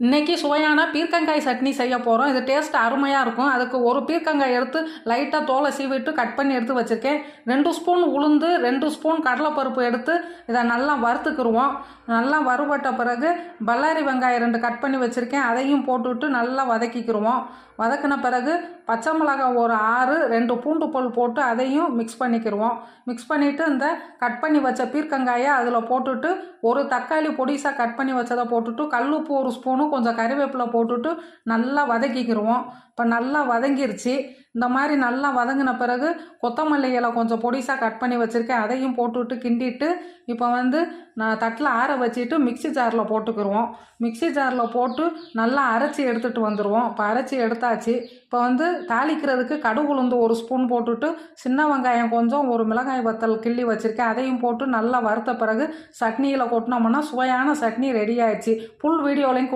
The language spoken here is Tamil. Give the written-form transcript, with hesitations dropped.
இன்றைக்கி சுவையான பீர்க்கங்காய் சட்னி செய்ய போகிறோம். இது டேஸ்ட் அருமையாக இருக்கும். அதுக்கு ஒரு பீர்க்கங்காய் எடுத்து லைட்டாக தோலை சீவிட்டு கட் பண்ணி எடுத்து வச்சுருக்கேன். 2 ஸ்பூன் உளுந்து, 2 ஸ்பூன் கடலைப்பருப்பு எடுத்து இதை நல்லா வறுத்துக்குருவோம். நல்லா வறுபட்ட பிறகு பல்லாரி வெங்காயம் 2 கட் பண்ணி வச்சுருக்கேன். அதையும் போட்டுவிட்டு நல்லா வதக்கிக்கிருவோம். வதக்கின பிறகு பச்சை மிளகாய் ஒரு 6, 2 பூண்டு பல் போட்டு அதையும் மிக்ஸ் பண்ணிக்கிருவோம். மிக்ஸ் பண்ணிவிட்டு இந்த கட் பண்ணி வச்ச பீர்க்கங்காயை அதில் போட்டுட்டு ஒரு தக்காளி பொடிசாக கட் பண்ணி வச்சதை போட்டுட்டு கல்லுப்பு 1 ஸ்பூனு கொஞ்சம் கறிவேப்பிலை போட்டுட்டு நல்லா வதக்கிக்கிருவோம். இப்போ நல்லா வதங்கிருச்சு. இந்த மாதிரி நல்லா வதங்கின பிறகு கொத்தமல்லி இலை கொஞ்சம் பொடிசாக கட் பண்ணி வச்சுருக்கேன். அதையும் போட்டுவிட்டு கிண்டிட்டு இப்போ நான் தட்டில் ஆற வச்சுட்டு மிக்சி ஜாரில் போட்டுக்கிருவோம். மிக்சி ஜாரில் போட்டு நல்லா அரைச்சி எடுத்துகிட்டு வந்துடுவோம். இப்போ அரைச்சி எடுத்தாச்சு. இப்போ தாளிக்கிறதுக்கு கடுகு உளுந்து 1 ஸ்பூன் போட்டுட்டு சின்ன வெங்காயம் கொஞ்சம், ஒரு மிளகாய் வத்தல் கிள்ளி வச்சுருக்கேன். அதையும் போட்டு நல்லா வறுத்த பிறகு சட்னியில் கொட்டினோம்னா சுவையான சட்னி ரெடி ஆயிடுச்சு. ஃபுல் வீடியோலையும்